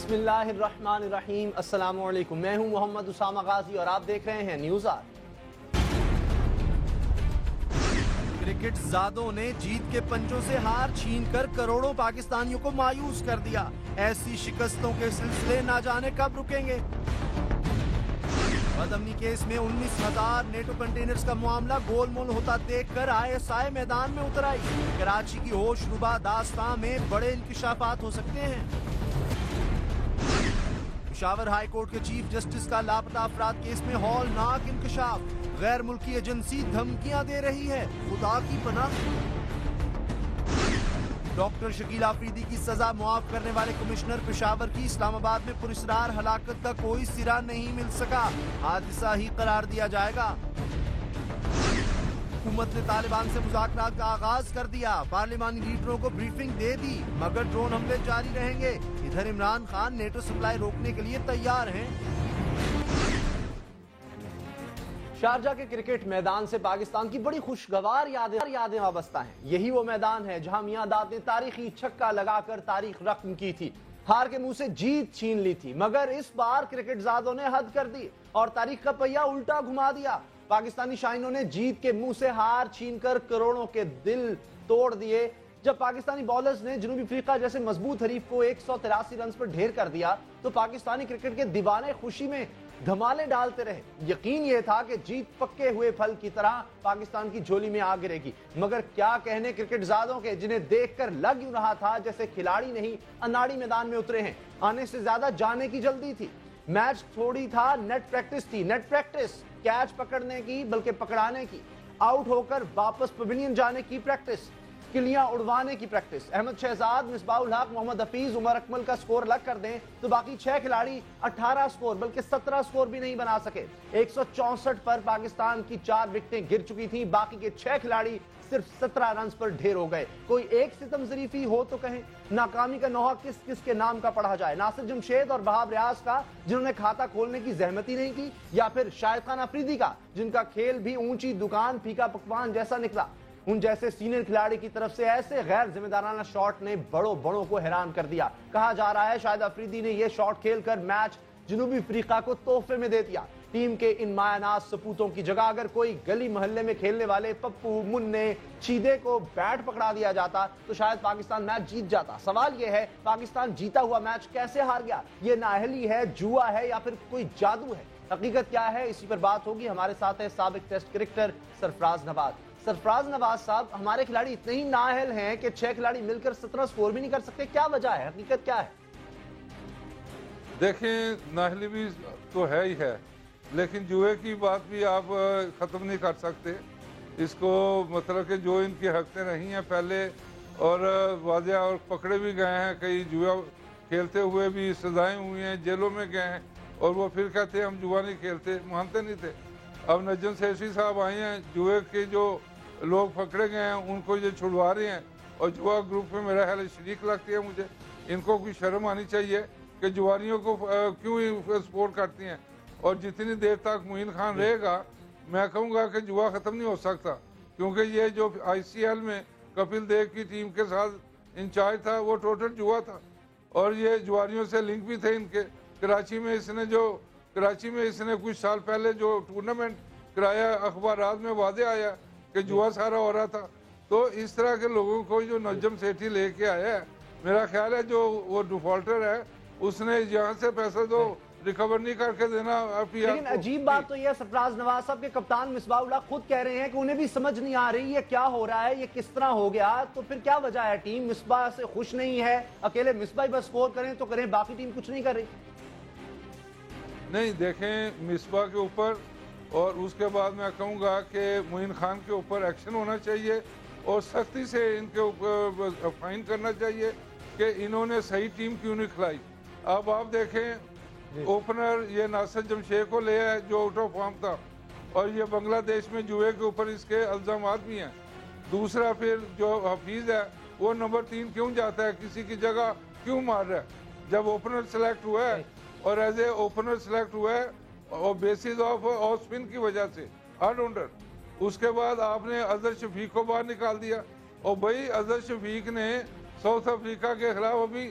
بسم اللہ الرحمن الرحیم، السلام علیکم، میں ہوں محمد اسامہ غازی اور آپ دیکھ رہے ہیں نیوز آر۔ کرکٹ زادوں نے جیت کے پنجوں سے ہار چھین کر کروڑوں پاکستانیوں کو مایوس کر دیا۔ ایسی شکستوں کے سلسلے نہ جانے کب رکیں گے۔ بدامنی کیس میں 19,000 نیٹو کنٹینرز کا معاملہ گول مول ہوتا دیکھ کر ISI میدان میں اتر آئی۔ کراچی کی ہوش ربا داستان میں بڑے انکشافات ہو سکتے ہیں۔ پشاور ہائی کورٹ کے چیف جسٹس کا لاپتہ افراد کیس میں ہولناک انکشاف۔ غیر ملکی ایجنسی دھمکیاں دے رہی ہے، خدا کی پناہ۔ ڈاکٹر شکیل آفریدی کی سزا معاف کرنے والے کمشنر پشاور کی اسلام آباد میں پراسرار ہلاکت کا کوئی سرا نہیں مل سکا، حادثہ ہی قرار دیا جائے گا۔ حکومت نے طالبان سے مذاکرات کا آغاز کر دیا، پارلیمانی لیڈروں کو بریفنگ دے دی، مگر ڈرون حملے جاری رہیں گے۔ ادھر عمران خان نیٹو سپلائی روکنے کے لیے تیار ہیں۔ شارجہ کے کرکٹ میدان سے پاکستان کی بڑی خوشگوار یادیں وابستہ ہیں۔ یہی وہ میدان ہے جہاں میاں داد نے تاریخی چھکا لگا کر تاریخ رقم کی تھی، ہار کے منہ سے جیت چھین لی تھی، مگر اس بار کرکٹ زادوں نے حد کر دی اور تاریخ کا پہیہ الٹا گھما دیا۔ پاکستانی شائنوں نے جیت کے منہ سے ہار چھین کر کروڑوں کے دل توڑ دیے۔ جب پاکستانی بالرز نے جنوبی افریقہ جیسے مضبوط حریف کو 183 رنز پر ڈھیر کر دیا تو پاکستانی کرکٹ کے دیوانے خوشی میں دھمالے ڈالتے رہے۔ یقین یہ تھا کہ جیت پکے ہوئے پھل کی طرح پاکستان کی جھولی میں آ گرے گی، مگر کیا کہنے کرکٹ زادوں کے، جنہیں دیکھ کر لگ یوں رہا تھا جیسے کھلاڑی نہیں اناڑی میدان میں اترے ہیں۔ آنے سے زیادہ جانے کی جلدی تھی۔ میچ تھوڑی تھا، نیٹ پریکٹس تھی، نیٹ پریکٹس کیچ پکڑنے کی بلکہ پکڑانے کی، آؤٹ ہو کر واپس پویلین جانے کی پریکٹس، کلیاں اڑوانے کی پریکٹس۔ احمد شہزاد، مصباح الحق، محمد حفیظ، عمر اکمل کا سکور الگ کر دیں تو باقی 6 کھلاڑی 18 سکور بلکہ 17 سکور بھی نہیں بنا سکے۔ 164 پر پاکستان کی 4 وکٹیں گر چکی تھیں، باقی کے 6 کھلاڑی صرف 17 رنز پر ڈھیر ہو گئے۔ کوئی ایک ستم ظریفی ہو تو کہیں، ناکامی کا نوحہ کس کس کے نام کا پڑھا جائے؟ ناصر جمشید اور بہاب ریاض کا، جنہوں نے کھاتہ کھولنے کی زحمت ہی نہیں کی، یا پھر شاہد خان افریدی کا، جن کا کھیل بھی اونچی دکان پھیکا پکوان جیسا نکلا؟ ان جیسے سینئر کھلاڑی کی طرف سے ایسے غیر ذمہ دارانہ شاٹ نے بڑوں کو حیران کر دیا۔ کہا جا رہا ہے شاہد افریدی نے یہ شاٹ کھیل کر میچ جنوبی افریقہ کو تحفے میں دے دیا۔ ٹیم کے ان مایہ ناز سپوتوں کی جگہ اگر کوئی گلی محلے میں کھیلنے والے پپو، مننے، چیدے کو بیٹ پکڑا دیا جاتا تو شاید پاکستان میچ جیت جاتا۔ سوال یہ ہے، پاکستان جیتا ہوا میچ کیسے ہار گیا؟ یہ نااہلی ہے، جوا ہے، یا پھر کوئی جادو ہے؟ حقیقت کیا ہے، اسی پر بات ہوگی۔ ہمارے ساتھ ہے سابق ٹیسٹ کرکٹر سرفراز نواز۔ سرفراز نواز صاحب، ہمارے کھلاڑی اتنے ہی نااہل ہیں کہ 6 کھلاڑی مل کر 17 سکور بھی نہیں کر سکتے، کیا وجہ ہے؟ حقیقت کیا ہے؟ دیکھیں، نااہلی بھی تو ہے ہی ہے، لیکن جوئے کی بات بھی آپ ختم نہیں کر سکتے اس کو، مطلب کہ جو ان کی حقیں رہی ہیں پہلے اور واضح اور پکڑے بھی گئے ہیں، کئی جوا کھیلتے ہوئے بھی سزائیں ہوئی ہیں، جیلوں میں گئے ہیں، اور وہ پھر کہتے ہیں ہم جوا نہیں کھیلتے، مانتے نہیں تھے۔ اب نجم سیٹھی صاحب آئے ہیں، جوئے کے جو لوگ پکڑے گئے ہیں ان کو یہ چھڑوا رہے ہیں، اور جوا گروپ میں میرا خیال شریک لگتی ہے مجھے۔ ان کو کوئی شرم آنی چاہیے کہ جوانیوں کو کیوں سپورٹ کرتی ہیں، اور جتنی دیر تک معین خان رہے گا میں کہوں گا کہ جوا ختم نہیں ہو سکتا، کیونکہ یہ جو ICL میں کپل دیو کی ٹیم کے ساتھ انچارج تھا وہ ٹوٹل جوا تھا، اور یہ جوانیوں سے لنک بھی تھے ان کے۔ کراچی میں اس نے کچھ سال پہلے جو ٹورنامنٹ کرایا، اخبارات میں واضح آیا کہ جوا سارا ہو رہا تھا۔ تو اس طرح کے لوگوں کو جو نجم سیٹھی لے کے آیا ہے، میرا خیال ہے جو وہ ڈیفالٹر ہے اس نے یہاں سے پیسہ تو ریکور نہیں کر کے دینا۔ لیکن عجیب بات تو یہ سرفراز نواز صاحب کے کپتان مصباح الحق خود کہہ رہے ہیں کہ انہیں بھی سمجھ نہیں آ رہی یہ کیا ہو رہا ہے، یہ کس طرح ہو گیا۔ تو پھر کیا وجہ ہے؟ ٹیم مصباح سے خوش نہیں ہے، اکیلے مصباح بس سکور کریں تو کریں، باقی ٹیم کچھ نہیں کر رہی؟ نہیں، دیکھیں، مصباح کے اوپر اور اس کے بعد میں کہوں گا کہ معین خان کے اوپر ایکشن ہونا چاہیے، اور سختی سے ان کے اوپر فائن کرنا چاہیے کہ انہوں نے صحیح ٹیم کیوں نہیں کھلائی۔ اب آپ دیکھیں، اوپنر یہ ناصر جمشید کو لے ہے جو آؤٹ آف فارم تھا، اور یہ بنگلہ دیش میں جوئے کے اوپر اس کے الزامات بھی ہیں۔ دوسرا پھر جو حفیظ ہے وہ نمبر 3 کیوں جاتا ہے، کسی کی جگہ کیوں مار رہا ہے جب اوپنر سلیکٹ ہوا ہے، اور ایز اے اوپنر سلیکٹ ہوا ہے اور بیسز آف آف سپن کی وجہ سے آل راؤنڈر۔ اس کے بعد آپ نے اظہر شفیق کو باہر نکال دیا، اور بھائی اظہر شفیق نے ساؤتھ افریقہ کے خلاف ابھی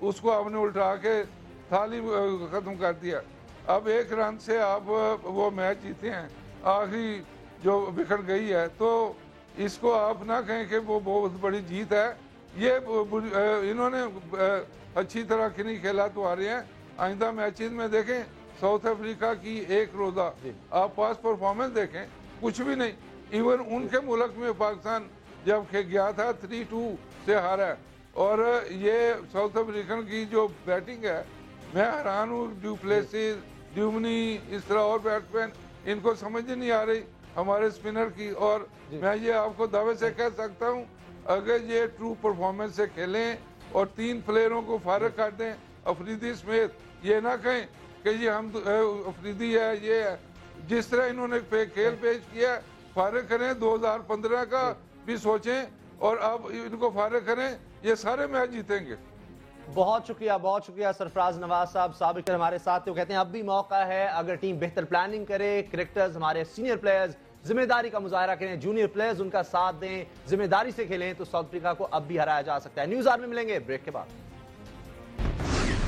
اس کو آپ نے الٹا کے تھالی ختم کر دیا. اب 1 رن سے آپ وہ میچ جیتے ہیں, آخری جو وکٹ گئی ہے, تو اس کو آپ نہ کہیں کہ وہ بہت بڑی جیت ہے. یہ انہوں نے اچھی طرح کی نہیں کھیلا تو آ رہے ہیں. آئندہ میچز میں دیکھیں ساؤتھ افریقہ کی 1 روزہ آپ پاس پرفارمنس دیکھیں, کچھ بھی نہیں. ایون ان کے ملک میں پاکستان جب گیا تھا 3-2 سے ہارا ہے. اور یہ ساؤتھ افریقن کی جو بیٹنگ ہے, میں حیران ہوں. ڈیوپلیسس, ڈیومنی, اس طرح اور بیٹسمین, ان کو سمجھ نہیں آ رہی ہمارے اسپنر کی. اور میں یہ آپ کو دعوے سے کہہ سکتا ہوں, اگر یہ ٹرو پرفارمنس سے کھیلیں اور 3 پلیئروں کو فارغ کر دیں افریدی سمیت, یہ نہ کہیں کہ یہ ہم افریدی ہے, یہ ہے. جس طرح انہوں نے کھیل پیش کیا, فارغ کریں. 2015 کا بھی سوچیں اور اب ان کو فارغ کریں, یہ سارے میچ جیتیں گے. بہت شکریہ سرفراز نواز صاحب سابق ہمارے ساتھ. وہ کہتے ہیں اب بھی موقع ہے, اگر ٹیم بہتر پلاننگ کرے, کرکٹرز ہمارے سینئر پلیئرز ذمہ داری کا مظاہرہ کریں, جونیئر پلیئرز ان کا ساتھ دیں, ذمہ داری سے کھیلیں, تو ساؤتھ افریقہ کو اب بھی ہرایا جا سکتا ہے. نیوز آر میں ملیں گے بریک کے بعد.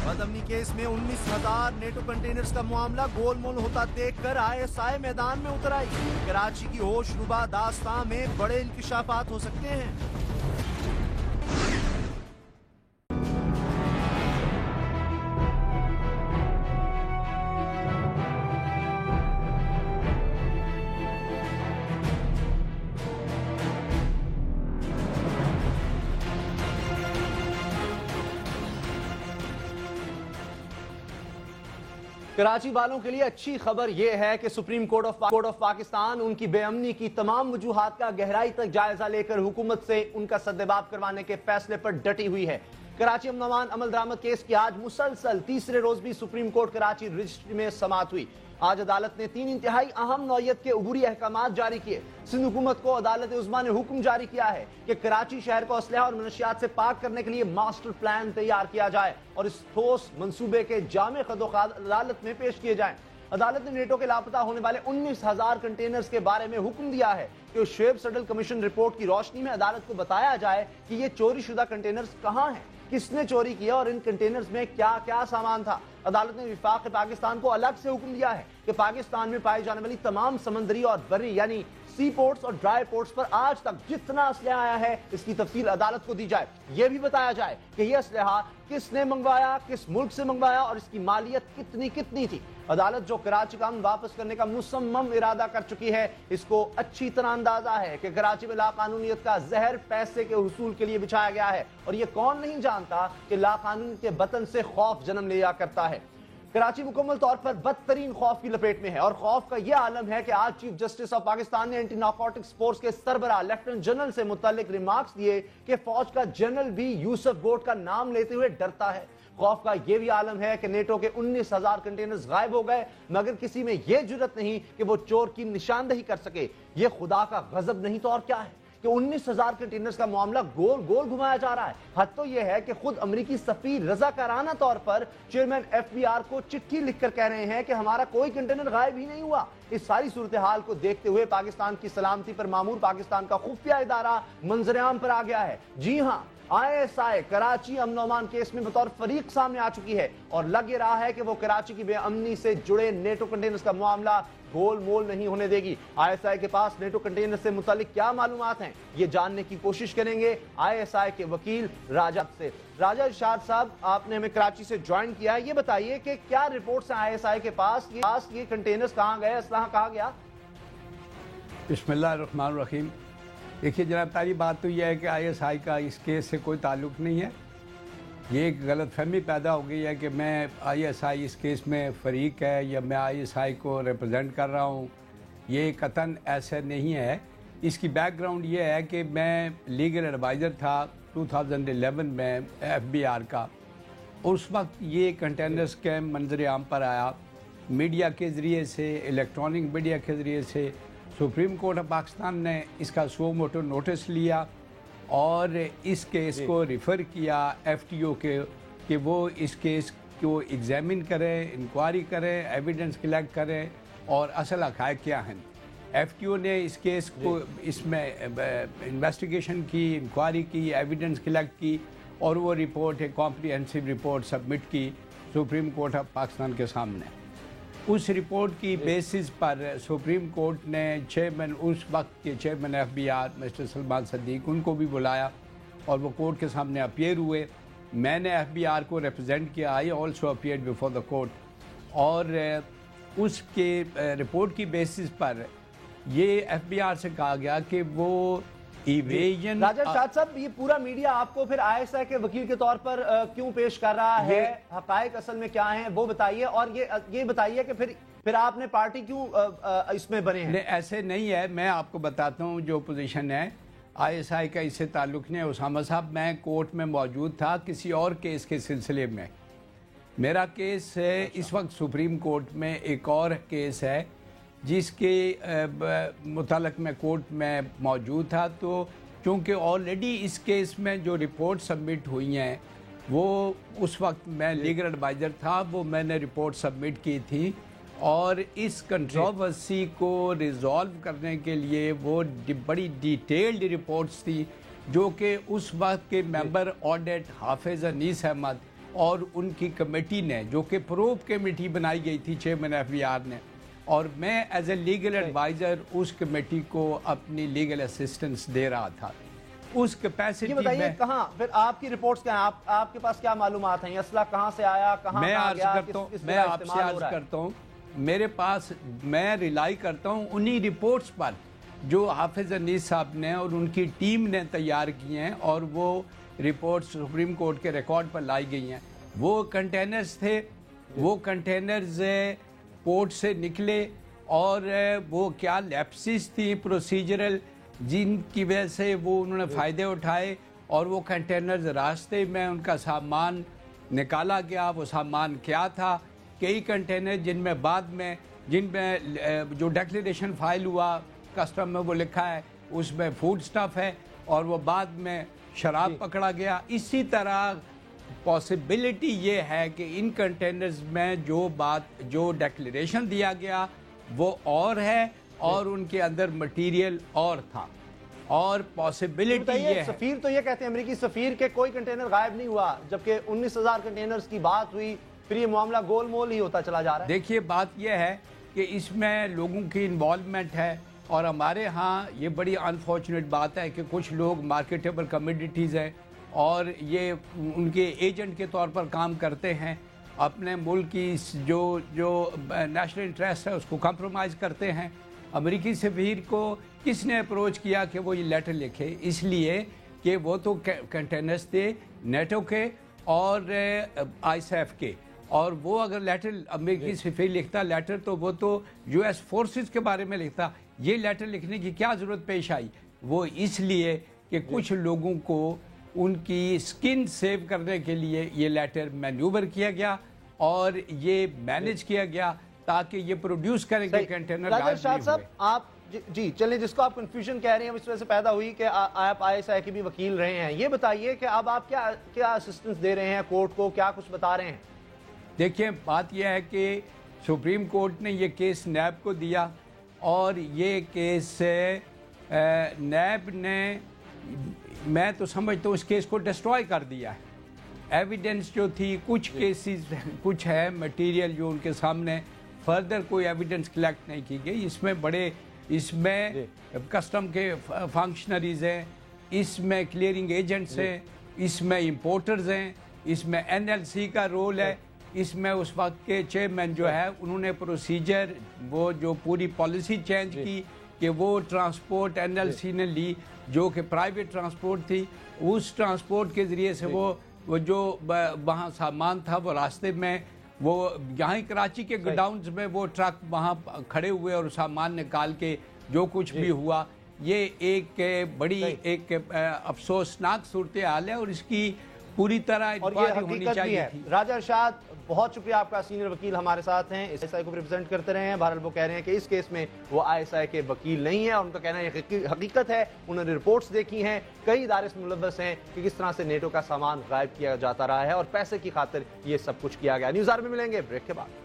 بد امنی کیس میں 19,000 نیٹو کنٹینرز کا معاملہ گول مول ہوتا دیکھ کر ISI میدان میں اتر آئی. کراچی کی ہوش ربا داستان میں بڑے انکشافات ہو سکتے ہیں. کراچی والوں کے لیے اچھی خبر یہ ہے کہ سپریم کورٹ آف پاکستان ان کی بے امنی کی تمام وجوہات کا گہرائی تک جائزہ لے کر حکومت سے ان کا سدباب کروانے کے فیصلے پر ڈٹی ہوئی ہے. کراچی امن و امان عمل درآمد کیس کی آج مسلسل تیسرے روز بھی سپریم کورٹ کراچی رجسٹری میں سماعت ہوئی. آج عدالت نے 3 انتہائی اہم نوعیت کے عبوری احکامات جاری کیے. سندھ حکومت کو عدالت عظمیٰ نے حکم جاری کیا ہے کہ کراچی شہر کو اسلحہ اور منشیات سے پاک کرنے کے لیے ماسٹر پلان تیار کیا جائے اور اس ٹھوس منصوبے کے جامع خدوخات عدالت میں پیش کیے جائیں. عدالت نے نیٹو کے لاپتہ ہونے والے 19,000 کنٹینرز کے بارے میں حکم دیا ہے کہ شعیب سڈل کمیشن رپورٹ کی روشنی میں عدالت کو بتایا جائے کہ یہ چوری شدہ کنٹینرز کہاں ہیں, کس نے چوری کیا اور ان کنٹینرز میں کیا کیا سامان تھا. عدالت نے وفاق پاکستان کو الگ سے حکم دیا ہے کہ پاکستان میں پائی جانے والی تمام سمندری اور بری یعنی سی پورٹس اور ڈرائی پورٹس پر آج تک جتنا اسلحہ آیا ہے اس کی تفصیل عدالت کو دی جائے. یہ بھی بتایا جائے کہ یہ اسلحہ کس نے منگوایا, کس ملک سے منگوایا اور اس کی مالیت کتنی تھی. عدالت جو کراچی کا امن واپس کرنے کا مصمم ارادہ کر چکی ہے, اس کو اچھی طرح اندازہ ہے کہ کراچی میں لاقانونیت کا زہر پیسے کے حصول کے لیے بچھایا گیا ہے, اور یہ کون نہیں جانتا کہ لاقانونیت کے بطن سے خوف جنم لیا کرتا ہے. کراچی مکمل طور پر بدترین خوف کی لپیٹ میں ہے, اور خوف کا یہ عالم ہے کہ آج چیف جسٹس آف پاکستان نے اینٹی نارکوٹکس فورس کے سربراہ لیفٹیننٹ جنرل سے متعلق ریمارکس دیے کہ فوج کا جنرل بھی یوسف گوٹ کا نام لیتے ہوئے ڈرتا ہے. خوف کا یہ بھی عالم ہے کہ نیٹو کے 19,000 کنٹینرز غائب ہو گئے, مگر کسی میں یہ جرت نہیں کہ وہ چور کی نشاندہی کر سکے. یہ خدا کا غضب نہیں تو اور کیا ہے کہ 19,000 کنٹینرز کا معاملہ گول گول گھمایا جا رہا ہے. حد تو یہ ہے کہ خود امریکی سفیر رضاکارانہ طور پر چیئرمین FBI کو چٹھی لکھ کر کہہ رہے ہیں کہ ہمارا کوئی کنٹینر غائب ہی نہیں ہوا. اس ساری صورتحال کو دیکھتے ہوئے پاکستان کی سلامتی پر مامور پاکستان کا خفیہ ادارہ منظر عام پر آ گیا ہے. جی ہاں, ISI کراچی امن و امان کیس میں بطور فریق سامنے آ چکی ہے, اور لگ یہ رہا ہے کہ وہ کراچی کی بے امنی سے جڑے نیٹو کنٹینرز کا معاملہ گول مول نہیں ہونے دے گی. ISI کے پاس نیٹو کنٹینر سے متعلق کیا معلومات ہیں, یہ جاننے کی کوشش کریں گے ISI کے وکیل راجہ سے. راجہ ارشاد صاحب, آپ نے ہمیں کراچی سے جوائن کیا ہے, یہ بتائیے کہ کیا رپورٹس ہیں ISI کے پاس, یہ کنٹینرز کہاں گئے, اسلحہ کہاں گیا؟ بسم اللہ الرحمن الرحیم. دیکھیے جناب, پہلی بات تو یہ ہے کہ ISI کا اس کیس سے کوئی تعلق نہیں ہے. یہ ایک غلط فہمی پیدا ہو گئی ہے کہ میں ISI اس کیس میں فریق ہے یا میں ISI کو ریپرزینٹ کر رہا ہوں. یہ قطعاً ایسا نہیں ہے. اس کی بیک گراؤنڈ یہ ہے کہ میں لیگل ایڈوائزر تھا 2011 میں FBR کا. اس وقت یہ کنٹینر اسکیم منظر عام پر آیا, میڈیا کے ذریعے سے, الیکٹرانک میڈیا کے ذریعے سے. سپریم کورٹ آف پاکستان نے اس کا سو موٹو نوٹس لیا اور اس کیس کو ریفر کیا FTO کے کہ وہ اس کیس کو ایگزامن کریں, انکوائری کریں, ایویڈنس کلیکٹ کریں اور اصل حقائق کیا ہیں. FTO نے اس کیس کو اس میں انویسٹیگیشن کی, انکوائری کی, ایویڈنس کلیکٹ کی اور وہ رپورٹ ایک کمپریہنسو رپورٹ سبمٹ کی سپریم کورٹ آف پاکستان کے سامنے. اس رپورٹ کی بیسس پر سپریم کورٹ نے چیئرمین اس وقت کے چیئرمین FBI مسٹر سلمان صدیق ان کو بھی بلایا اور وہ کورٹ کے سامنے اپیئر ہوئے. میں نے FBI کو ریپرزینٹ کیا. I also appeared before the court. اور اس کے رپورٹ کی بیسس پر یہ FBI سے کہا گیا کہ وہ ایویژن. راجہ ارشاد صاحب، یہ پورا میڈیا آپ کو پھر ISI کے وکیل کے طور پر کیوں پیش کر رہا ہے؟ حقائق اصل میں کیا ہیں وہ بتائیے، اور یہ بتائیے کہ پھر آپ نے پارٹی کیوں اس میں بنے ہیں؟ ایسے نہیں ہے، میں آپ کو بتاتا ہوں جو پوزیشن ہے. ISI کا اس سے تعلق نہیں ہے. اسامہ صاحب، میں کورٹ میں موجود تھا کسی اور کیس کے سلسلے میں. میرا کیس ہے اس وقت سپریم کورٹ میں ایک اور کیس ہے جس کے متعلق میں کورٹ میں موجود تھا. تو چونکہ آلریڈی اس کیس میں جو رپورٹ سبمٹ ہوئی ہیں وہ اس وقت میں لیگل ایڈوائزر تھا، وہ میں نے رپورٹ سبمٹ کی تھی، اور اس کنٹروورسی کو ریزالو کرنے کے لیے وہ بڑی ڈیٹیلڈ رپورٹس تھی جو کہ اس وقت کے ممبر آڈٹ حافظ انیس احمد اور ان کی کمیٹی نے، جو کہ پروب کمیٹی بنائی گئی تھی چیئرمین FBI نے، اور میں ایز اے لیگل ایڈوائزر اس کمیٹی کو اپنی لیگل اسسٹنس دے رہا تھا. اس کیپیسٹی میں بتائیے کہاں پھر آپ کی رپورٹس کیا ہیں؟ آپ کے پاس کیا معلومات ہیں؟ یہ اسلحہ کہاں سے آیا، کہاں گیا، میں آپ سے عرض کرتا ہوں، میرے پاس میں ریلائی کرتا ہوں انہی رپورٹس پر جو حافظ انیس صاحب نے اور ان کی ٹیم نے تیار کی ہیں، اور وہ رپورٹس سپریم کورٹ کے ریکارڈ پر لائی گئی ہیں. وہ کنٹینرز تھے، وہ کنٹینرز پورٹ سے نکلے، اور وہ کیا لیپسز تھی پروسیجرل جن کی وجہ سے وہ انہوں نے فائدے اٹھائے، اور وہ کنٹینرز راستے میں ان کا سامان نکالا گیا. وہ سامان کیا تھا؟ کئی کنٹینر جن میں بعد میں جو ڈیکلیریشن فائل ہوا کسٹم میں وہ لکھا ہے اس میں فوڈ سٹف ہے، اور وہ بعد میں شراب پکڑا گیا. اسی طرح پاسبلٹی یہ ہے کہ ان کنٹینرز میں جو ڈیکلیریشن دیا گیا وہ اور ہے، اور ان کے اندر مٹیریل اور تھا. اور پاسبلٹی یہ ہے، سفیر تو یہ کہتے ہیں امریکی سفیر کہ کوئی کنٹینر غائب نہیں ہوا، جبکہ 19,000 کنٹینرز کی بات ہوئی. پھر یہ معاملہ گول مول ہی ہوتا چلا جا رہا ہے. دیکھیے بات یہ ہے کہ اس میں لوگوں کی انوالومنٹ ہے، اور ہمارے ہاں یہ بڑی انفارچونیٹ بات ہے کہ کچھ لوگ مارکیٹیبل کمیڈیٹیز ہیں اور یہ ان کے ایجنٹ کے طور پر کام کرتے ہیں، اپنے ملک کی جو نیشنل انٹرسٹ ہے اس کو کمپرومائز کرتے ہیں. امریکی سفیر کو کس نے اپروچ کیا کہ وہ یہ لیٹر لکھے؟ اس لیے کہ وہ تو کنٹینرز تھے نیٹو کے اور ISAF کے، اور وہ اگر لیٹر امریکی سفیر لکھتا لیٹر تو وہ تو US فورسز کے بارے میں لکھتا. یہ لیٹر لکھنے کی کیا ضرورت پیش آئی؟ وہ اس لیے کہ کچھ لوگوں کو ان کی سکن سیو کرنے کے لیے یہ لیٹر مینیور کیا گیا اور یہ مینیج کیا گیا تاکہ یہ پروڈیوس کریں کہ کنٹینر غائب نہیں ہوئے. آپ جی چلیں، جس کو آپ کنفیوژن کہہ رہے ہیں اس وجہ سے پیدا ہوئی کہ آپ ISI کے بھی وکیل رہے ہیں، یہ بتائیے کہ اب آپ کیا اسسٹنس دے رہے ہیں کورٹ کو، کیا کچھ بتا رہے ہیں؟ دیکھیں بات یہ ہے کہ سپریم کورٹ نے یہ کیس نیب کو دیا، اور یہ کیس نیب نے، میں تو سمجھتا ہوں اس کیس کو ڈسٹروائے کر دیا ہے. ایویڈنس جو تھی، کچھ کیسز کچھ ہے مٹیریل جو ان کے سامنے، فردر کوئی ایویڈنس کلیکٹ نہیں کی گئی. اس میں کسٹم کے فنکشنریز ہیں، اس میں کلیئرنگ ایجنٹس ہیں، اس میں امپورٹرز ہیں، اس میں NLC کا رول ہے، اس میں اس وقت کے چیئرمین جو ہے انہوں نے پروسیجر وہ جو پوری پالیسی چینج کی کہ وہ ٹرانسپورٹ NLC نے لی جو کہ پرائیویٹ ٹرانسپورٹ تھی. اس ٹرانسپورٹ کے ذریعے سے وہ جو وہاں سامان تھا وہ راستے میں وہ یہاں کراچی کے گڈاؤنز میں وہ ٹرک وہاں کھڑے ہوئے اور سامان نکال کے جو کچھ بھی ہوا. یہ ایک بڑی ایک افسوسناک صورتحال ہے اور اس کی پوری طرح انکوائری ہونی چاہیے تھی. راجہ ارشاد بہت شکریہ، آپ کا سینئر وکیل ہمارے ساتھ ہیں، ISI کو ریپرزینٹ کرتے رہے ہیں. بہرحال وہ کہہ رہے ہیں کہ اس کیس میں وہ ISI کے وکیل نہیں ہیں، اور ان کا کہنا ہے یہ حقیقت ہے. انہوں نے رپورٹس دیکھی ہیں، کئی ادارے سے ملوث ہیں کہ کس طرح سے نیٹو کا سامان غائب کیا جاتا رہا ہے اور پیسے کی خاطر یہ سب کچھ کیا گیا. نیوز آر میں ملیں گے بریک کے بعد.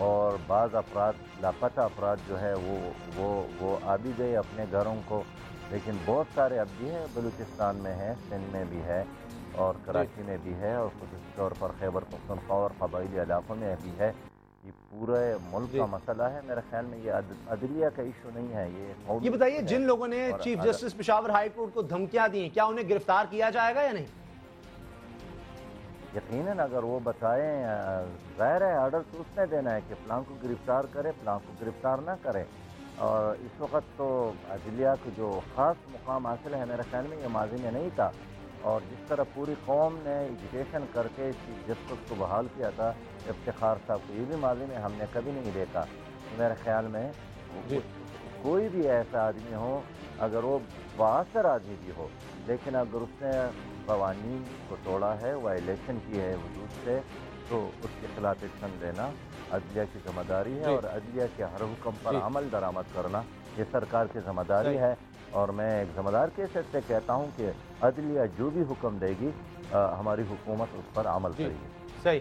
اور بعض افراد لاپتہ افراد جو ہے وہ آ بھی گئے اپنے گھروں کو، لیکن بہت سارے اب بھی ہے، بلوچستان میں ہے، سندھ میں بھی ہے اور کراچی میں بھی ہے، اور خصوصی طور پر خیبر پختونخوا اور قبائلی علاقوں میں بھی ہے۔ یہ پورے ملک کا مسئلہ ہے، میرے خیال میں یہ عدلیہ کا ایشو نہیں ہے، یہ بتائیے جن لوگوں نے chief justice Peshawar high court کو دھمکیاں دی ہیں، کیا انہیں گرفتار کیا جائے گا یا نہیں؟ یقیناً اگر وہ بتائیں، ظاہر ہے آرڈر تو اس نے دینا ہے کہ فلاں کو گرفتار کرے، فلاں کو گرفتار نہ کرے، اور اس وقت تو عدلیہ کو جو خاص مقام حاصل ہے میرے خیال میں یہ ماضی میں نہیں تھا، اور جس طرح پوری قوم نے ایجوکیشن کر کے چیف جسٹس کو بحال کیا تھا افتخار صاحب کو، یہ بھی ماضی میں ہم نے کبھی نہیں دیکھا۔ میرے خیال میں کوئی بھی ایسا آدمی ہو، اگر وہ باثر آدمی بھی ہو، لیکن اگر اس نے قوانین کو توڑا ہے، وائلیشن کی ہے حدود سے، تو اس کے خلاف ایکشن لینا عدلیہ کی ذمہ داری ہے، اور عدلیہ کے ہر حکم پر عمل درآمد کرنا یہ سرکار کی ذمہ داری ہے، اور میں ایک ذمہ دار کے حیثیت سے کہتا ہوں کہ عدلیہ جو بھی حکم دے گی ہماری حکومت اس پر عمل کرے گی۔ صحیح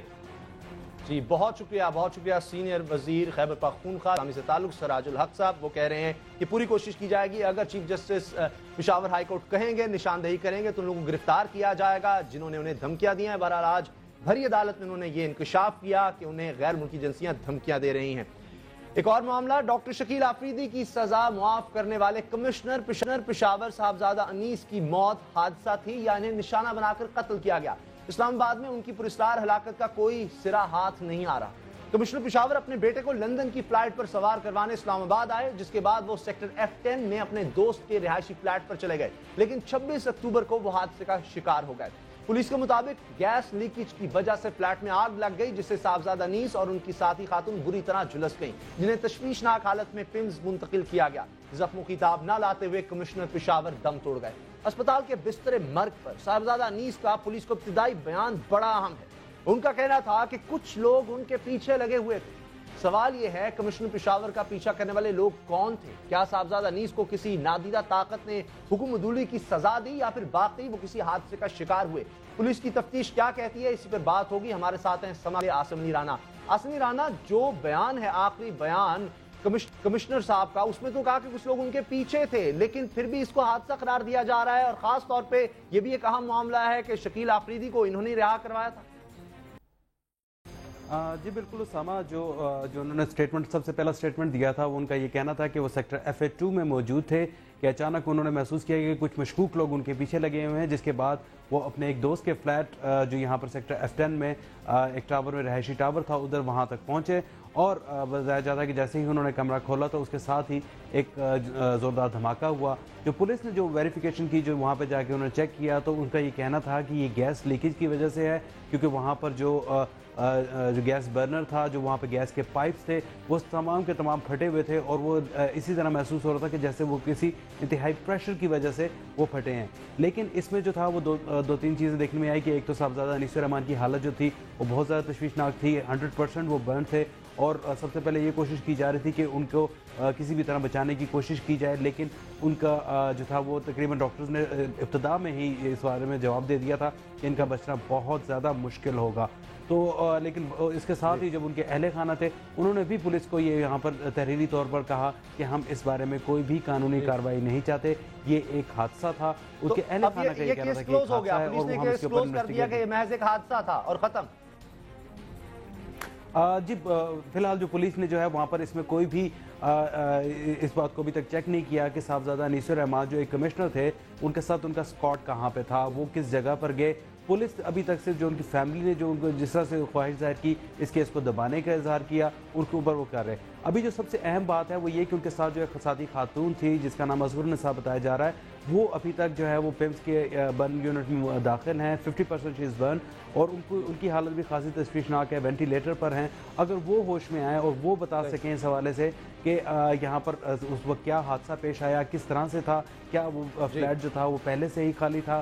جی، بہت شکریہ سینئر وزیر خیبر پختونخوا اسلامی سے تعلق سراج الحق صاحب۔ وہ کہہ رہے ہیں کہ پوری کوشش کی جائے گی، اگر chief justice Peshawar high court کہیں گے، نشاندہی کریں گے، تو ان لوگوں کو گرفتار کیا جائے گا جنہوں نے انہیں دھمکیاں دی ہیں۔ بہرحال آج بھری عدالت میں انہوں نے یہ انکشاف کیا کہ انہیں غیر ملکی ایجنسیاں دھمکیاں دے رہی ہیں۔ ایک اور معاملہ، ڈاکٹر شکیل آفریدی کی سزا معاف کرنے والے کمشنر پشاور صاحبزادہ انیس کی موت حادثہ تھی یا انہیں نشانہ بنا کر قتل کیا گیا؟ اسلام آباد میں ان کی پراسرار ہلاکت کا کوئی سرا ہاتھ نہیں آ رہا۔ کمشنر پشاور اپنے بیٹے کو لندن کی فلائٹ پر سوار کروانے اسلام آباد آئے، جس کے بعد وہ سیکٹر F10 میں اپنے دوست کے رہائشی فلیٹ پر چلے گئے، لیکن 26 اکتوبر کو وہ حادثے کا شکار ہو گئے۔ پولیس کے مطابق گیس لیکیج کی وجہ سے فلیٹ میں آگ لگ گئی، جس سے صاحبزادہ انیس اور ان کی ساتھی خاتون بری طرح جھلس گئیں، جنہیں تشویشناک حالت میں پمز منتقل کیا گیا۔ زخموں کی تاب نہ لاتے ہوئے کمشنر پشاور دم توڑ گئے۔ اسپتال کے بستر مرگ پر صاحبزادہ انیس کا پولیس کو ابتدائی بیان بڑا اہم ہے۔ ان کا کہنا تھا کہ کچھ لوگ ان کے پیچھے لگے ہوئے تھے۔ سوال یہ ہے کمشنر پشاور کا پیچھا کرنے والے لوگ کون تھے؟ کیا صاحبزادہ انیس کو کسی نادیدہ طاقت نے حکم عدولی کی سزا دی یا پھر واقعی وہ کسی حادثے کا شکار ہوئے؟ پولیس کی تفتیش کیا کہتی ہے، اسی پر بات ہوگی۔ ہمارے ساتھ ہیں سماعی آصم علی رانا۔ آصم علی رانا، جو بیان ہے، آخری بیان کمشنر صاحب کا، اس میں تو کہا کہ کچھ لوگ ان کے پیچھے تھے، لیکن پھر بھی اس کو حادثہ قرار دیا جا رہا ہے، اور خاص طور پہ یہ بھی ایک اہم معاملہ ہے کہ شکیل آفریدی کو انہوں نے رہا کروایا تھا۔ جی بالکل اسامہ، جو انہوں نے سٹیٹمنٹ، سب سے پہلا سٹیٹمنٹ دیا تھا، وہ ان کا یہ کہنا تھا کہ وہ سیکٹر FA2 میں موجود تھے، کہ اچانک انہوں نے محسوس کیا کہ کچھ مشکوک لوگ ان کے پیچھے لگے ہوئے ہیں، جس کے بعد وہ اپنے ایک دوست کے فلیٹ جو یہاں پر سیکٹر F10 میں ایک ٹاور میں رہائشی ٹاور تھا، ادھر وہاں تک پہنچے، اور بتایا جاتا ہے کہ جیسے ہی انہوں نے کمرہ کھولا تو اس کے ساتھ ہی ایک زوردار دھماکہ ہوا۔ جو پولیس نے جو ویریفیکیشن کی، جو وہاں پہ جا کے انہوں نے چیک کیا، تو ان کا یہ کہنا تھا کہ یہ گیس لیکیج کی وجہ سے ہے، کیونکہ وہاں پر جو گیس برنر تھا، جو وہاں پہ گیس کے پائپس تھے، وہ تمام کے تمام پھٹے ہوئے تھے، اور وہ اسی طرح محسوس ہو رہا تھا کہ جیسے وہ کسی انتہائی پریشر کی وجہ سے وہ پھٹے ہیں۔ لیکن اس میں جو تھا وہ دو تین چیزیں دیکھنے میں آئی کہ ایک تو صاحبزادہ انیس الرحمان کی حالت جو تھی وہ بہت زیادہ تشویشناک تھی، 100% وہ برن تھے، اور سب سے پہلے یہ کوشش کی جا رہی تھی کہ ان کو کسی بھی طرح بچانے کی کوشش کی جائے، لیکن ان کا جو تھا وہ تقریباً ڈاکٹرز نے ابتدا میں ہی اس بارے میں جواب دے دیا تھا کہ ان کا بچنا بہت زیادہ مشکل ہوگا۔ تو لیکن اس کے ساتھ ہی جب ان کے اہل خانہ تھے، انہوں نے بھی پولیس کو یہ یہاں پر تحریری طور پر کہا کہ ہم اس بارے میں کوئی بھی قانونی کارروائی نہیں چاہتے، یہ ایک حادثہ تھا۔ ان کے اہل خانہ کا یہ کہنا تھا کہ ایک حادثہ ہے، اور وہ ہم اس کے اوپر انویسٹیگیٹ کہ یہ محض ایک حادثہ تھا اور ختم۔ جی فی الحال جو پولیس نے جو ہے وہاں پر اس میں کوئی بھی اس بات کو ابھی تک چیک نہیں کیا کہ صاحبزادہ انیس الرحمان جو ایک کمشنر تھے، ان کے ساتھ ان کا اسکواڈ کہاں پہ تھا، وہ کس جگہ پر گئے۔ پولیس ابھی تک سے جو ان کی فیملی نے جو ان کو جس طرح سے خواہش ظاہر کی اس کیس کو دبانے کا اظہار کیا، ان کے اوپر وہ کر رہے۔ ابھی جو سب سے اہم بات ہے وہ یہ کہ ان کے ساتھ جو ایک ساتھی خاتون تھی جس کا نام اظہر نساء بتایا جا رہا ہے، وہ ابھی تک جو ہے وہ پیمز کے برن یونٹ میں داخل ہیں، 50% شی از برن، اور ان کی حالت بھی خاصی تشویشناک ہے، وینٹیلیٹر پر ہیں۔ اگر وہ ہوش میں آئیں اور وہ بتا سکیں اس حوالے سے کہ یہاں پر اس وقت کیا حادثہ پیش آیا، کس طرح سے تھا، کیا وہ فلیٹ جو تھا وہ پہلے سے ہی خالی تھا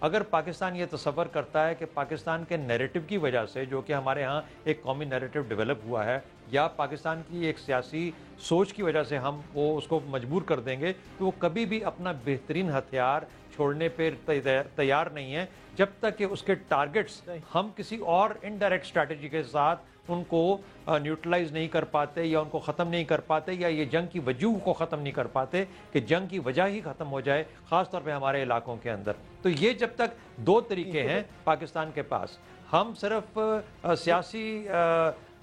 اگر پاکستان یہ تصور کرتا ہے کہ پاکستان کے نیریٹو کی وجہ سے، جو کہ ہمارے ہاں ایک قومی نیریٹو ڈیولپ ہوا ہے، یا پاکستان کی ایک سیاسی سوچ کی وجہ سے ہم وہ اس کو مجبور کر دیں گے، تو وہ کبھی بھی اپنا بہترین ہتھیار چھوڑنے پہ تیار نہیں ہے جب تک کہ اس کے ٹارگٹس ہم کسی اور انڈائریکٹ اسٹریٹجی کے ساتھ ان کو نیوٹرلائز نہیں کر پاتے، یا ان کو ختم نہیں کر پاتے، یا یہ جنگ کی وجوہ کو ختم نہیں کر پاتے کہ جنگ کی وجہ ہی ختم ہو جائے، خاص طور پہ ہمارے علاقوں کے اندر۔ تو یہ جب تک دو طریقے ہیں پاکستان کے پاس، ہم صرف سیاسی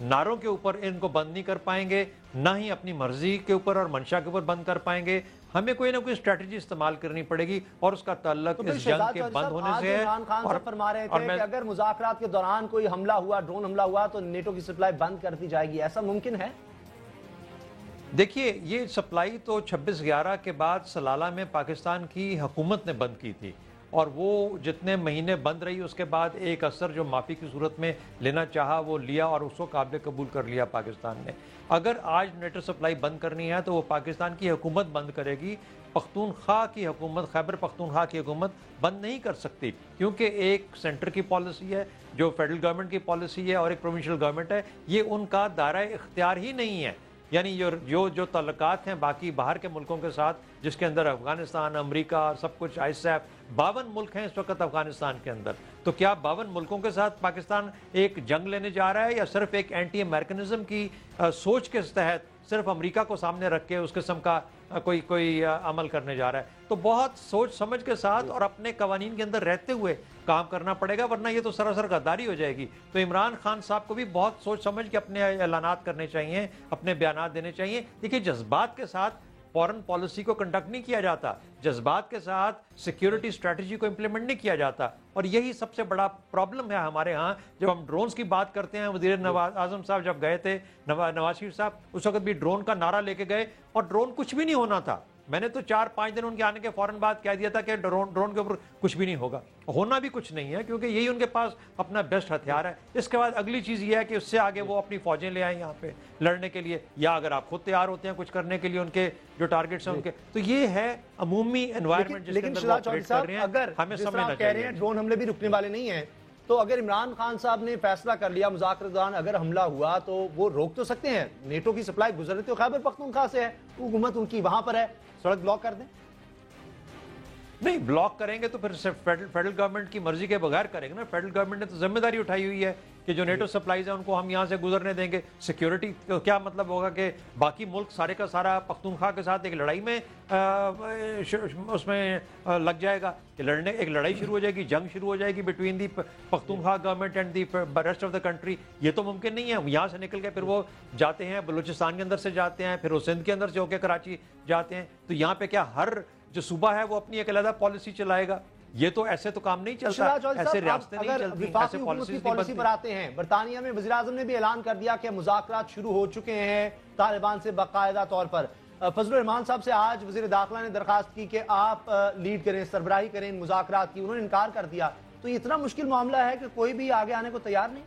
نعروں کے اوپر ان کو بند نہیں کر پائیں گے، نہ ہی اپنی مرضی کے اوپر اور منشا کے اوپر بند کر پائیں گے، ہمیں کوئی نہ کوئی اسٹریٹجی استعمال کرنی پڑے گی، اور اس کا تعلق اس جنگ کے بند ہونے سے ہے۔ عمران خان صاحب فرما رہے تھے کہ اگر مذاکرات کے دوران کوئی حملہ ہوا، ڈرون حملہ ہوا، تو نیٹو کی سپلائی بند کر دی جائے گی، ایسا ممکن ہے؟ دیکھیے، یہ سپلائی تو 26/11 کے بعد سلالہ میں پاکستان کی حکومت نے بند کی تھی، اور وہ جتنے مہینے بند رہی، اس کے بعد ایک اثر جو معافی کی صورت میں لینا چاہا وہ لیا، اور اس کو قابل قبول کر لیا پاکستان نے۔ اگر آج نیٹو سپلائی بند کرنی ہے تو وہ پاکستان کی حکومت بند کرے گی، پختونخوا کی حکومت، خیبر پختونخوا کی حکومت بند نہیں کر سکتی، کیونکہ ایک سینٹر کی پالیسی ہے جو فیڈرل گورنمنٹ کی پالیسی ہے، اور ایک پروونشل گورنمنٹ ہے، یہ ان کا دائرہ اختیار ہی نہیں ہے۔ یعنی جو تعلقات ہیں باقی باہر کے ملکوں کے ساتھ، جس کے اندر افغانستان، امریکہ، سب کچھ ISAF، 52 ملک ہیں اس وقت افغانستان کے اندر، تو کیا 52 ملکوں کے ساتھ پاکستان ایک جنگ لینے جا رہا ہے، یا صرف ایک اینٹی امریکنزم کی سوچ کے تحت صرف امریکہ کو سامنے رکھ کے اس قسم کا کوئی عمل کرنے جا رہا ہے؟ تو بہت سوچ سمجھ کے ساتھ اور اپنے قوانین کے اندر رہتے ہوئے کام کرنا پڑے گا، ورنہ یہ تو سراسر غداری ہو جائے گی۔ تو عمران خان صاحب کو بھی بہت سوچ سمجھ کے اپنے اعلانات کرنے چاہیے، اپنے بیانات دینے چاہیے۔ دیکھیے، جذبات کے ساتھ فورن پالیسی کو کنڈکٹ نہیں کیا جاتا، جذبات کے ساتھ سیکیورٹی اسٹریٹجی کو امپلیمنٹ نہیں کیا جاتا، اور یہی سب سے بڑا پرابلم ہے ہمارے ہاں۔ جب ہم ڈرونز کی بات کرتے ہیں، وزیر اعظم صاحب جب گئے تھے، نواز شریف صاحب اس وقت بھی ڈرون کا نعرہ لے کے گئے، اور ڈرون کچھ بھی نہیں ہونا تھا۔ میں نے تو 4-5 دن ان کے آنے کے فوراً بعد کہہ دیا تھا کہ ڈرون کے اوپر کچھ بھی نہیں ہوگا، ہونا بھی کچھ نہیں ہے، کیونکہ یہی ان کے پاس اپنا بیسٹ ہتھیار ہے۔ اس کے بعد اگلی چیز یہ ہے کہ اس سے آگے وہ اپنی فوجیں لے آئیں یہاں پہ لڑنے کے لیے، یا اگر آپ خود تیار ہوتے ہیں کچھ کرنے کے لیے، ان کے جو ٹارگٹس ہیں ان کے، تو یہ ہے عمومی انوائرمنٹ جس کے اندر وہ آپریٹ کر رہے ہیں۔ اگر ہمیں جس طرح سمجھنا آپ کہہ رہے چاہیے ہیں ڈرون حملے بھی رکنے والے نہیں ہیں، تو اگر عمران خان صاحب نے فیصلہ کر لیا مذاکرات کے دوران اگر حملہ ہوا تو وہ روک تو سکتے ہیں؟ نیٹو کی سپلائی گزر رہی تو خیبر پختونخوا سے ہے، حکومت ان کی وہاں پر ہے، سڑک بلاک کر دیں؟ نہیں، بلاک کریں گے تو پھر صرف فیڈرل گورنمنٹ کی مرضی کے بغیر کریں گے نا۔ فیڈرل گورنمنٹ نے تو ذمہ داری اٹھائی ہوئی ہے کہ جو نیٹو سپلائیز ہیں ان کو ہم یہاں سے گزرنے دیں گے۔ سیکیورٹی کا کیا مطلب ہوگا کہ باقی ملک سارے کا سارا پختونخوا کے ساتھ ایک لڑائی میں اس میں لگ جائے گا، کہ ایک لڑائی شروع ہو جائے گی، جنگ شروع ہو جائے گی between the Pakhtunkhwa government and the rest of the country? یہ تو ممکن نہیں ہے۔ یہاں سے نکل کے پھر وہ جاتے ہیں بلوچستان کے اندر سے جاتے ہیں، پھر وہ سندھ کے اندر سے ہو کے کراچی جاتے ہیں، تو یہاں پہ کیا ہر جو صوبہ ہے وہ اپنی ایک علیحدہ پالیسی چلائے گا؟ یہ تو ایسے تو کام نہیں چلتا، ایسے ریاستیں نہیں چلتی، ایسے پالیسی پر آتے ہیں۔ برطانیہ میں وزیر اعظم نے بھی اعلان کر دیا کہ مذاکرات شروع ہو چکے ہیں طالبان سے باقاعدہ طور پر۔ فضل الرحمان صاحب سے آج وزیر داخلہ نے درخواست کی کہ آپ لیڈ کریں، سربراہی کریں ان مذاکرات کی، انہوں نے انکار کر دیا۔ تو یہ اتنا مشکل معاملہ ہے کہ کوئی بھی آگے آنے کو تیار نہیں؟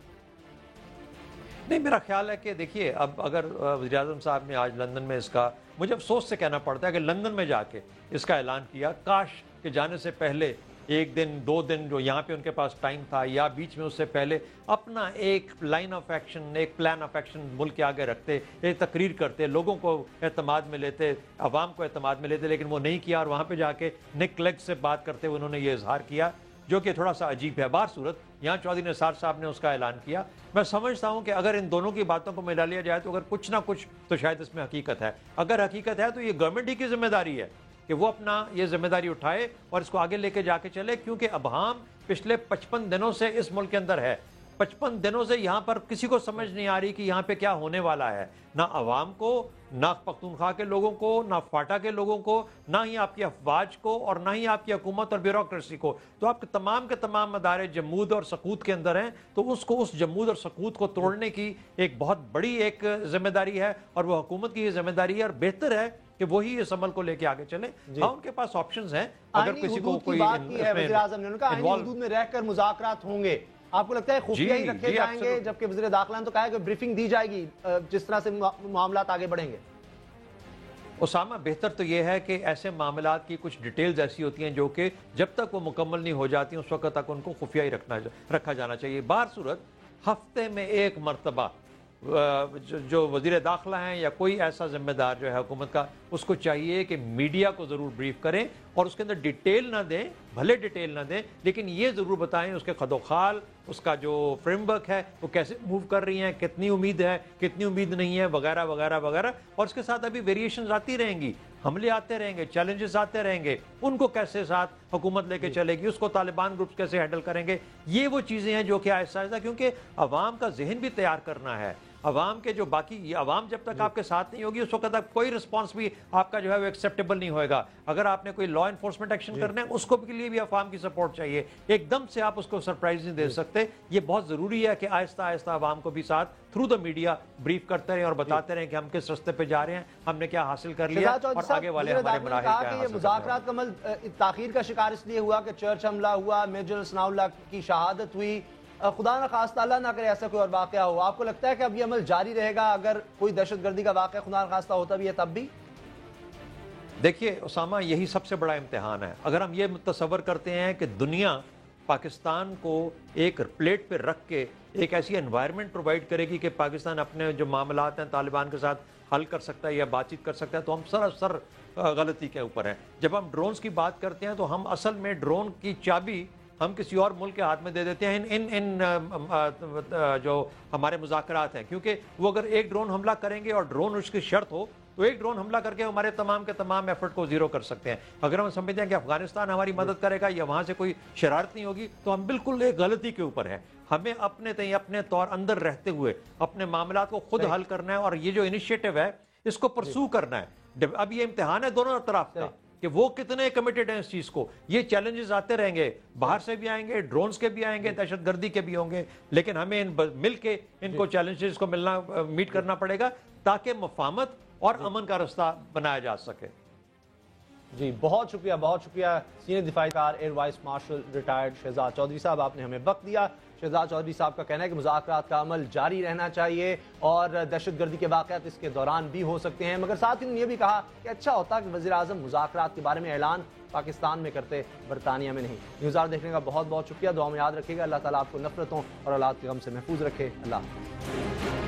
میرا خیال ہے کہ دیکھیے، اب اگر وزیر اعظم صاحب نے آج لندن میں اس کا، مجھے افسوس سے کہنا پڑتا ہے کہ لندن میں جا کے اس کا اعلان کیا، کاش کہ جانے سے پہلے 1 دن 2 دن جو یہاں پہ ان کے پاس ٹائم تھا، یا بیچ میں اس سے پہلے اپنا ایک لائن آف ایکشن، ایک پلان آف ایکشن ملک کے آگے رکھتے، ایک تقریر کرتے، لوگوں کو اعتماد میں لیتے، عوام کو اعتماد میں لیتے، لیکن وہ نہیں کیا، اور وہاں پہ جا کے نیک لیگ سے بات کرتے ہوئے انہوں نے یہ اظہار کیا، جو کہ تھوڑا سا عجیب ہے۔ بہر صورت یہاں چودھری نثار صاحب نے اس کا اعلان کیا۔ میں سمجھتا ہوں کہ اگر ان دونوں کی باتوں کو ملا لیا جائے تو اگر کچھ نہ کچھ تو شاید اس میں حقیقت ہے۔ اگر حقیقت ہے تو یہ گورنمنٹ ہی کی ذمہ داری ہے کہ وہ اپنا یہ ذمہ داری اٹھائے اور اس کو آگے لے کے جا کے چلے، کیونکہ ابہام پچھلے 55 دنوں سے اس ملک کے اندر ہے۔ 55 دنوں سے یہاں پر کسی کو سمجھ نہیں آ رہی کہ یہاں پہ کیا ہونے والا ہے، نہ عوام کو، نہ پختونخوا کے لوگوں کو، نہ فاٹا کے لوگوں کو، نہ ہی آپ کی افواج کو، اور نہ ہی آپ کی حکومت اور بیوروکریسی کو۔ تو آپ کے تمام ادارے جمود اور سقوط کے اندر ہیں، تو اس جمود اور سقوط کو توڑنے کی ایک بہت بڑی ایک ذمہ داری ہے، اور وہ حکومت کی یہ ذمہ داری ہے، اور بہتر ہے کہ وہی اس عمل کو لے کے آگے چلے۔ ہاں، ان کے پاس آپشنز ہیں، اگر کسی کو کوئی وزیر اعظم نے کہا آئینی حدود میں رہ کر مذاکرات ہوں گے، آپ کو لگتا ہے خفیہ ہی رکھے جائیں گے؟ جبکہ وزیر داخلہ نے تو کہا ہے کہ بریفنگ دی جائے گی جس طرح سے معاملات آگے بڑھیں گے۔ اسامہ بہتر تو یہ ہے کہ ایسے معاملات کی کچھ ڈیٹیلز ایسی ہوتی ہیں جو کہ جب تک وہ مکمل نہیں ہو جاتی اس وقت تک ان کو خفیہ ہی رکھا جانا چاہیے. بہر صورت ہفتے میں ایک مرتبہ جو وزیر داخلہ ہیں یا کوئی ایسا ذمہ دار جو ہے حکومت کا, اس کو چاہیے کہ میڈیا کو ضرور بریف کریں اور اس کے اندر ڈیٹیل نہ دیں, بھلے ڈیٹیل نہ دیں لیکن یہ ضرور بتائیں اس کے خد و خال, اس کا جو فریم ورک ہے وہ کیسے موو کر رہی ہیں, کتنی امید ہے, کتنی امید نہیں ہے, وغیرہ وغیرہ وغیرہ. اور اس کے ساتھ ابھی ویریشنز آتی رہیں گی, حملے آتے رہیں گے, چیلنجز آتے رہیں گے, ان کو کیسے ساتھ حکومت لے کے چلے گی, اس کو طالبان گروپس کیسے ہینڈل کریں گے. یہ وہ چیزیں ہیں جو کہ آہستہ آہستہ, کیونکہ عوام کا ذہن بھی تیار کرنا ہے. عوام کے جو باقی عوام جب تک آپ کے ساتھ نہیں ہوگی اس وقت تک کوئی رسپانس بھی آپ کا جو ہے وہ ایکسیپٹیبل نہیں ہوئے گا. اگر آپ نے کوئی لا انفورسمنٹ ایکشن کرنا ہے اس کو کے لیے بھی عوام کی سپورٹ چاہیے. ایک دم سے آپ اس کو سرپرائز نہیں دے سکتے. یہ بہت ضروری ہے کہ آہستہ آہستہ عوام کو بھی ساتھ تھرو دا میڈیا بریف کرتے رہیں اور بتاتے رہیں کہ ہم کس رستے پہ جا رہے ہیں, ہم نے کیا حاصل کر لیا اور آگے والے ہمارے مراحل کیا ہیں. کہ مذاکرات کا عمل تاخیر کا شکار اس لیے ہوا کہ چرچ حملہ ہوا, میجر ثناء اللہ کی شہادت ہوئی, خدا نہ خواستہ اللہ نہ کرے ایسا کوئی اور واقعہ ہو. آپ کو لگتا ہے کہ اب یہ عمل جاری رہے گا اگر کوئی دہشت گردی کا واقعہ خدا نہ خواستہ ہوتا بھی ہے تب بھی؟ دیکھیے اسامہ, یہی سب سے بڑا امتحان ہے. اگر ہم یہ تصور کرتے ہیں کہ دنیا پاکستان کو ایک پلیٹ پہ رکھ کے ایک ایسی انوائرمنٹ پرووائڈ کرے گی کہ پاکستان اپنے جو معاملات ہیں طالبان کے ساتھ حل کر سکتا ہے یا بات چیت کر سکتا ہے, تو ہم سراسر غلطی کے اوپر ہیں. جب ہم ڈرونز کی بات کرتے ہیں تو ہم اصل میں ڈرون کی چابی ہم کسی اور ملک کے ہاتھ میں دے دیتے ہیں ان جو ہمارے مذاکرات ہیں, کیونکہ وہ اگر ایک ڈرون حملہ کریں گے اور ڈرون اس کی شرط ہو تو ایک ڈرون حملہ کر کے ہمارے تمام کے تمام ایفرٹ کو زیرو کر سکتے ہیں. اگر ہم سمجھتے ہیں کہ افغانستان ہماری مدد کرے گا یا وہاں سے کوئی شرارت نہیں ہوگی تو ہم بالکل ایک غلطی کے اوپر ہیں. ہمیں اپنے طور اندر رہتے ہوئے اپنے معاملات کو خود حل کرنا ہے اور یہ جو انیشیٹو ہے اس کو پرسو کرنا ہے. اب یہ امتحان ہے دونوں طرف کا کہ وہ کتنے کمیٹڈ ہیں اس چیز کو. یہ چیلنجز آتے رہیں گے, باہر سے بھی آئیں گے, ڈرونز کے بھی آئیں گے, دہشت گردی کے بھی ہوں گے, لیکن ہمیں مل کے ان کو چیلنجز کو میٹ کرنا پڑے گا تاکہ مفاہمت اور امن کا رستہ بنایا جا سکے. جی بہت شکریہ سینئر دفاعی کار air vice marshal retired Shahzad Chaudhry sahab, آپ نے ہمیں وقت دیا. شہزاد چودھری صاحب کا کہنا ہے کہ مذاکرات کا عمل جاری رہنا چاہیے اور دہشت گردی کے واقعات اس کے دوران بھی ہو سکتے ہیں, مگر ساتھ ہی نے یہ بھی کہا کہ اچھا ہوتا کہ وزیر اعظم مذاکرات کے بارے میں اعلان پاکستان میں کرتے, برطانیہ میں نہیں. نیوز آور دیکھنے کا بہت شکریہ. دعا میں یاد رکھیے گا. اللہ تعالیٰ آپ کو نفرتوں اور اولاد کے غم سے محفوظ رکھے. اللہ حافظ.